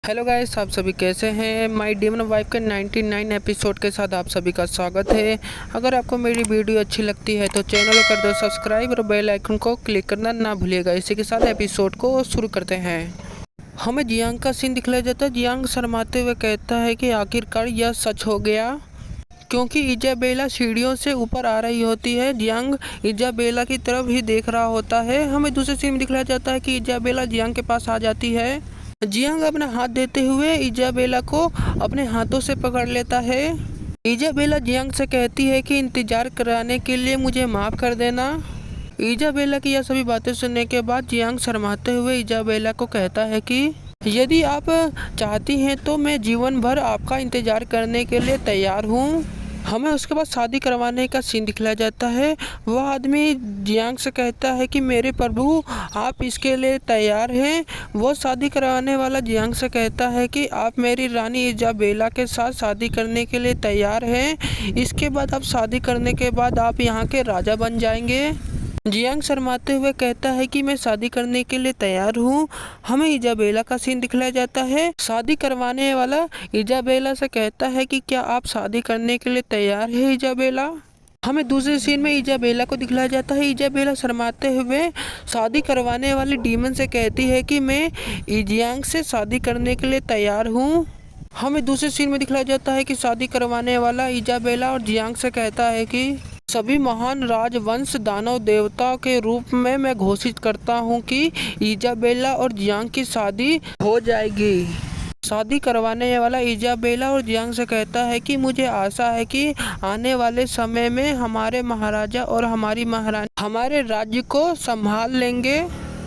Hello guys, आप सभी कैसे हैं। माय डेमन वाइफ के 99 एपिसोड के साथ आप सभी का स्वागत है। अगर आपको मेरी वीडियो अच्छी लगती है तो चैनल को कर दो सब्सक्राइब और बेल आइकन को क्लिक करना ना भूलिएगा। इसी के साथ एपिसोड को शुरू करते हैं। हमें जियांग का सीन दिखलाया जाता है। जियांग शर्माते हुए कहता है कि आखिरकार यह सच हो गया, क्योंकि इजाबेला सीढ़ियों से ऊपर आ रही होती है। जियांग इजाबेला की तरफ ही देख रहा होता है। हमें दूसरे सीन में दिखलाया जाता है कि इजाबेला जियांग के पास आ जाती है। जियांग अपना हाथ देते हुए इजाबेला को अपने हाथों से पकड़ लेता है। इजाबेला जियांग से कहती है कि इंतजार कराने के लिए मुझे माफ़ कर देना। इजाबेला की यह सभी बातें सुनने के बाद जियांग शर्माते हुए इजाबेला को कहता है कि यदि आप चाहती हैं तो मैं जीवन भर आपका इंतजार करने के लिए तैयार हूँ। हमें उसके बाद शादी करवाने का सीन दिखलाया जाता है। वह आदमी जियांग से कहता है कि मेरे प्रभु, आप इसके लिए तैयार हैं। वो शादी करवाने वाला जियांग से कहता है कि आप मेरी रानी इजाबेला के साथ शादी करने के लिए तैयार हैं। इसके बाद आप शादी करने के बाद आप यहाँ के राजा बन जाएंगे। जियांग शर्माते हुए कहता है कि मैं शादी करने के लिए तैयार हूँ। हमें इजाबेला का सीन दिखलाया जाता है। शादी करवाने वाला इजाबेला से कहता है कि क्या आप शादी करने के लिए तैयार है इजाबेला। हमें दूसरे सीन में इजाबेला को दिखलाया जाता है। इजाबेला शर्माते हुए शादी करवाने वाले डीमन से कहती है कि मैं जियांग से शादी करने के लिए तैयार हूँ। हमें दूसरे सीन में दिखलाया जाता है कि शादी करवाने वाला इजाबेला और जियांग से कहता है कि सभी महान राजवंश दानव देवता के रूप में मैं घोषित करता हूँ कि इजाबेला और जियांग की शादी हो जाएगी। शादी करवाने वाला इजाबेला और जियांग से कहता है कि मुझे आशा है कि आने वाले समय में हमारे महाराजा और हमारी महारानी हमारे राज्य को संभाल लेंगे।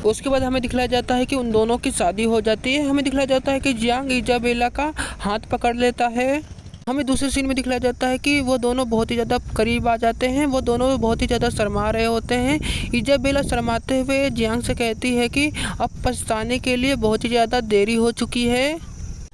उसके बाद हमें दिखलाया जाता है कि उन दोनों की शादी हो जाती है। हमें दिखलाया जाता है कि जियांग इजाबेला का हाथ पकड़ लेता है। हमें दूसरे सीन में दिखलाया जाता है कि वो दोनों बहुत ही ज़्यादा करीब आ जाते हैं। वो दोनों बहुत ही ज़्यादा शर्मा रहे होते हैं। इजाबेला शर्माते हुए जियांग से कहती है कि अब पछताने के लिए बहुत ही ज़्यादा देरी हो चुकी है।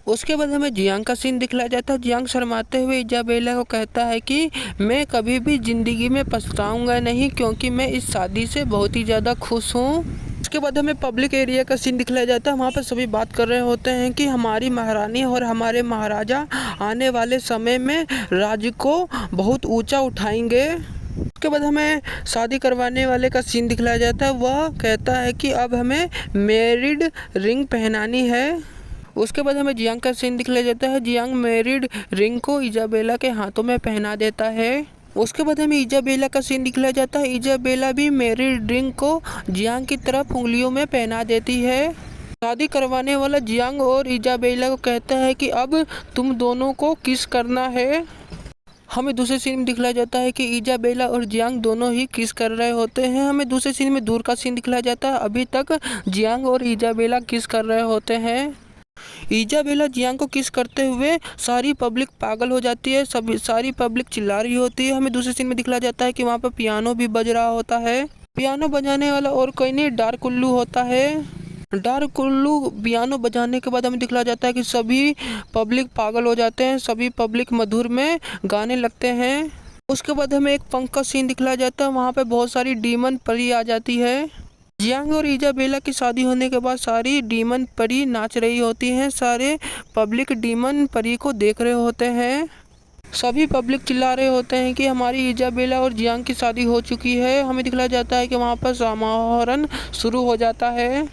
उसके बाद हमें जियांग का सीन दिखलाया जाता है। जियांग शर्माते हुए इजाबेला को कहता है कि मैं कभी भी ज़िंदगी में पछताऊँगा नहीं, क्योंकि मैं इस शादी से बहुत ही ज़्यादा खुश हूँ। उसके बाद हमें पब्लिक एरिया का सीन दिखलाया जाता है। वहाँ पर सभी बात कर रहे होते हैं कि हमारी महारानी और हमारे महाराजा आने वाले समय में राज्य को बहुत ऊंचा उठाएंगे। उसके बाद हमें शादी करवाने वाले का सीन दिखलाया जाता है। वह कहता है कि अब हमें मैरिड रिंग पहनानी है। उसके बाद हमें जियांग का सीन दिखलाया जाता है। जियांग मैरिड रिंग को इजाबेला के हाथों में पहना देता है। उसके बाद हमें इजाबेला का सीन दिखलाया जाता है। इजाबेला भी मैरिड रिंग को जियांग की तरफ उंगलियों में पहना देती है। शादी करवाने वाला जियांग और इजाबेला को कहता है कि अब तुम दोनों को किस करना है। हमें दूसरे सीन में दिखलाया जाता है कि इजाबेला और जियांग दोनों ही किस कर रहे होते हैं। हमें दूसरे सीन में दूर का सीन दिखलाया जाता है। अभी तक जियांग और इजाबेला किस कर रहे होते हैं। इजाबेला जियांग को किस करते हुए सारी पब्लिक पागल हो जाती है। सारी पब्लिक चिल्ला रही होती है। हमें दूसरे सीन में दिखलाया जाता है कि वहाँ पर पियानो भी बज रहा होता है। पियानो बजाने वाला और कोई नहीं, डार्क उल्लू होता है। डार्क उल्लू पियानो बजाने के बाद हमें दिखलाया जाता है कि सभी पब्लिक पागल हो जाते हैं। सभी पब्लिक मधुर में गाने लगते हैं। उसके बाद हमें एक पंख का सीन दिखलाया जाता है। वहाँ पे बहुत सारी डीमन परी आ जाती है। जियांग और इजाबेला की शादी होने के बाद सारी डीमन परी नाच रही होती हैं। सारे पब्लिक डीमन परी को देख रहे होते हैं। सभी पब्लिक चिल्ला रहे होते हैं कि हमारी इजाबेला और जियांग की शादी हो चुकी है। हमें दिखलाया जाता है कि वहाँ पर समारोह शुरू हो जाता है।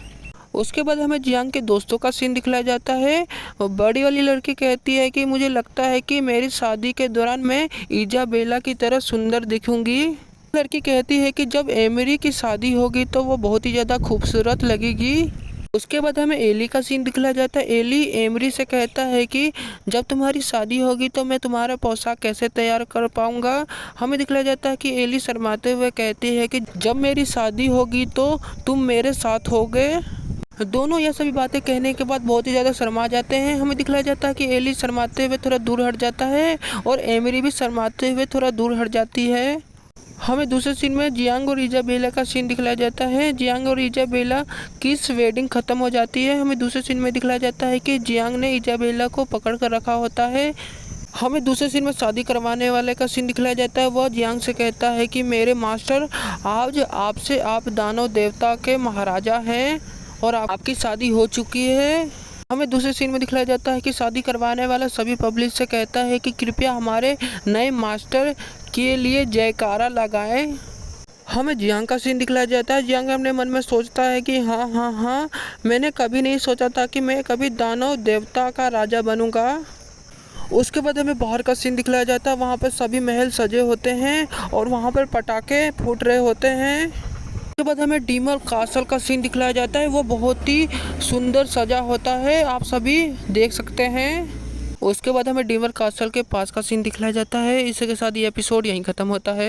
उसके बाद हमें जियांग के दोस्तों का सीन दिखलाया जाता है। बड़ी वाली लड़की कहती है कि मुझे लगता है कि मेरी शादी के दौरान मैं इजाबेला की तरह सुंदर दिखूंगी। लड़की कहती है कि जब एमरी की शादी होगी तो वो बहुत ही ज़्यादा खूबसूरत लगेगी। उसके बाद हमें एली का सीन दिखलाया जाता है। एली एमरी से कहता है कि जब तुम्हारी शादी होगी तो मैं तुम्हारा पोशाक कैसे तैयार कर पाऊंगा। हमें दिखलाया जाता है कि एली शर्माते हुए कहती है कि जब मेरी शादी होगी तो तुम मेरे साथ होगे। दोनों यह सभी बातें कहने के बाद बहुत ही ज़्यादा शर्मा जाते हैं। हमें दिखलाया जाता है कि एली शर्माते हुए थोड़ा दूर हट जाता है और एमरी भी शर्माते हुए थोड़ा दूर हट जाती है। हमें दूसरे सीन में जियांग और इजाबेला का सीन दिखलाया जाता है। जियांग और इजाबेला की वेडिंग खत्म हो जाती है। हमें दूसरे सीन में दिखलाया जाता है कि जियांग ने इजाबेला को पकड़ कर रखा होता है। हमें दूसरे सीन में शादी करवाने वाले का सीन दिखलाया जाता है। वह जियांग से कहता है कि मेरे मास्टर, आज आपसे आप दानव देवता के महाराजा हैं और आपकी शादी हो चुकी है। हमें दूसरे सीन में दिखाया जाता है कि शादी करवाने वाला सभी पब्लिक से कहता है कि कृपया हमारे नए मास्टर के लिए जयकारा लगाएं। हमें जियांग का सीन दिखलाया जाता है। जियांग अपने मन में सोचता है कि हाँ हाँ हाँ, मैंने कभी नहीं सोचा था कि मैं कभी दानव देवता का राजा बनूंगा। उसके बाद हमें बाहर का सीन दिखलाया जाता है। वहाँ पर सभी महल सजे होते हैं और वहाँ पर पटाखे फूट रहे होते हैं। उसके बाद हमें डीमर कासल का सीन दिखलाया जाता है। वो बहुत ही सुंदर सजा होता है, आप सभी देख सकते हैं। उसके बाद हमें डीमर कासल के पास का सीन दिखलाया जाता है। इसी के साथ ये एपिसोड यहीं ख़त्म होता है।